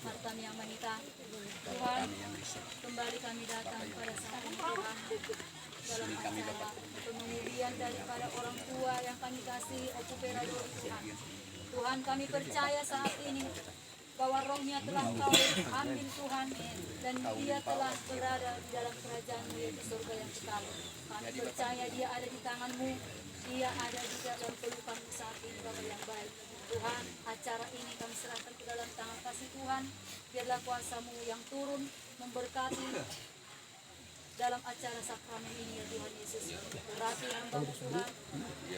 Harta yang wanita, Tuhan, kembali kami datang pada saat ini Tuhan, dalam acara pengulian daripada orang tua yang kami kasih Okuperador Tuhan. Tuhan, kami percaya saat ini bahwa rohnya telah kau ambil Tuhan, dan dia telah berada di dalam kerajaan-Mu yaitu surga yang kekal. Kami percaya dia ada di tangan-Mu, dia ada di dalam pelukan-Mu saat ini Bapa yang baik. Tuhan, acara ini kami serahkan ke dalam tangan kasih Tuhan. Biarlah kuasa-Mu yang turun memberkati dalam acara sakramen ini ya Tuhan Yesus. Berarti hamba-Mu Tuhan,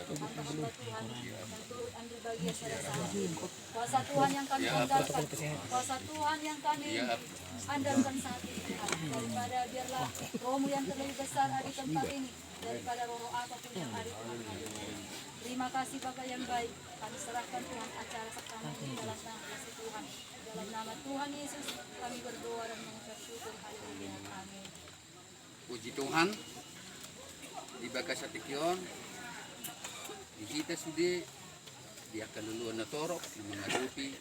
hamba-hamba Tuhan yang turut ambil bagian pada saat ini. Kuasa Tuhan yang kami andalkan, kuasa Tuhan yang kami andalkan saat ini Tuhan. Daripada biarlah roh-Mu yang terlebih besar ada di tempat ini, daripada roh apapun yang ada Tuhan. Terima kasih Bapa yang baik. Kami serahkan Tuhan acara sakramen ini dalam nama kasih Tuhan. Dalam nama Tuhan Yesus kami berdoa dan mengucap syukur. Haleluya. Amin. Puji Tuhan. Di bagas atikion. Di kita sudah dia kaluluan na torok na mengadupi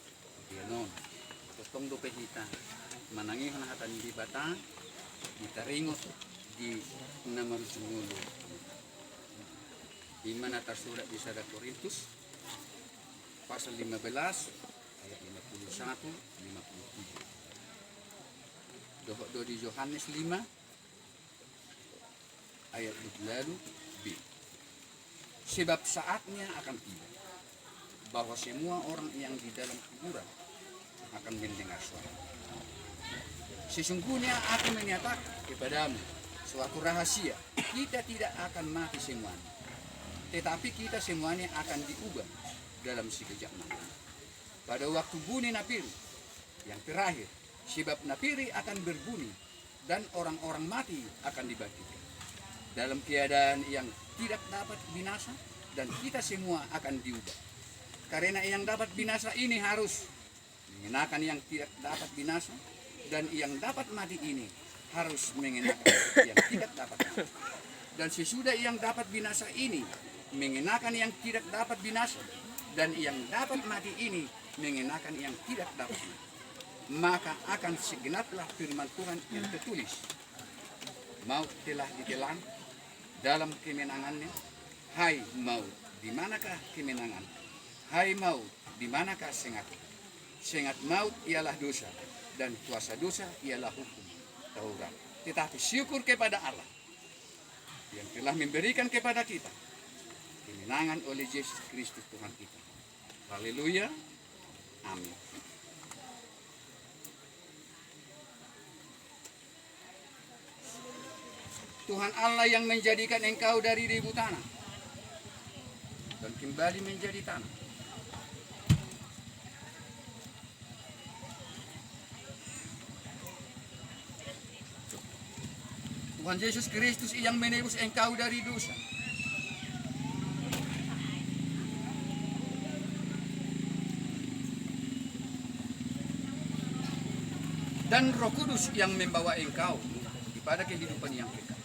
dia non. Totong dope kita. Manangihan hatan di bata. Ditaringot di namarusungulu. Di mana tersurat di 1 Korintus pasal 15 ayat 51 57. Doa di Yohanes 5 ayat 20b. Sebab saatnya akan tiba bahwa semua orang yang di dalam kuburan akan mendengar suara. Sesungguhnya aku menyatakan kepadamu suatu rahasia, kita tidak akan mati semuanya, tetapi kita semuanya akan diubah dalam sekejap mata. Pada waktu bunyi napiri yang terakhir, sebab napiri akan berbunyi dan orang-orang mati akan dibangkitkan dalam keadaan yang tidak dapat binasa, dan kita semua akan diubah. Karena yang dapat binasa ini harus mengenakan yang tidak dapat binasa, dan yang dapat mati ini harus mengenakan yang tidak dapat mati. Dan sesudah yang dapat binasa ini mengenakan yang tidak dapat binasa, dan yang dapat mati ini mengenakan yang tidak dapat mati, maka akan segenaplah firman Tuhan yang tertulis, maut telah ditelan dalam kemenangannya. Hai maut, di manakah kemenangan? Hai maut, di manakah sengat? Sengat maut ialah dosa, dan kuasa dosa ialah hukum Taurat. Tetapi syukur kepada Allah yang telah memberikan kepada kita kemenangan oleh Yesus Kristus Tuhan kita. Haleluya. Amin. Tuhan Allah yang menjadikan engkau dari debu tanah dan kembali menjadi tanah. Tuhan Yesus Kristus yang menebus engkau dari dosa. Dan Roh Kudus yang membawa engkau kepada kehidupan yang kekal.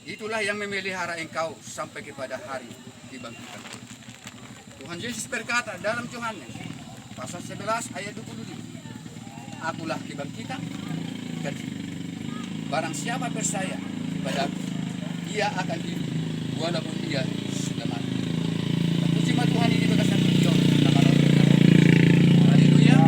Itulah yang memelihara engkau sampai kepada hari dibangkitkan. Tuhan Yesus berkata dalam Yohanes pasal 11 ayat 25, akulah kebangkitan dan hidup. Barang siapa percaya kepadaku, ia akan hidup walaupun ia sudah mati. Puji Tuhan ini berkasih Tuhan. Haleluya.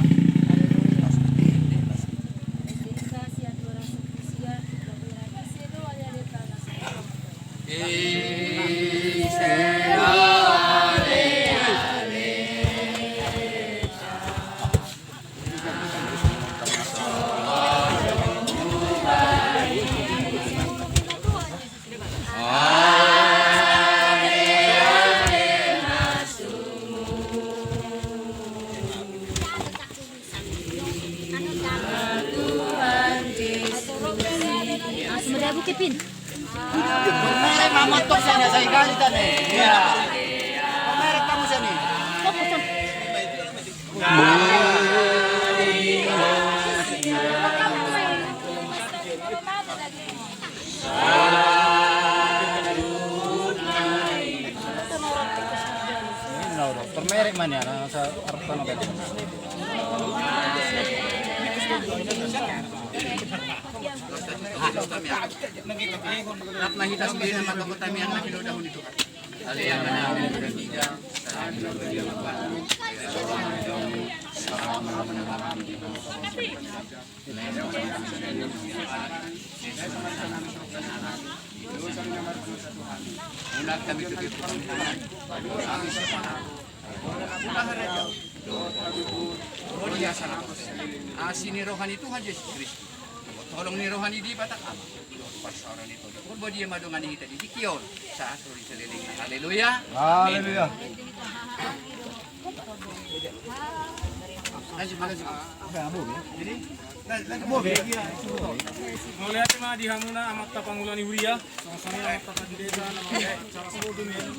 Merek mamotok sana saya kali tadi. Iya. Merek kamu sini. Merek mana ya? Sa arpan apa? Rat mahita sendiri nama toko tamian na pinudahon ito. Aliyan na namin ng tiga. Una kami tutup kami siapa? Oh dia sana. Sini rohani Tuhan Yesus Kristus. Tolong ni rohani di batak ama. Pasaran itu. Kurbo dia madungan kita di kion saat uri seliling. Haleluya. Haleluya. Makasih. Melihat mah di hamuna amat tapangulani huria, sama-sama amat tapang desa, nama cara sebelumnya.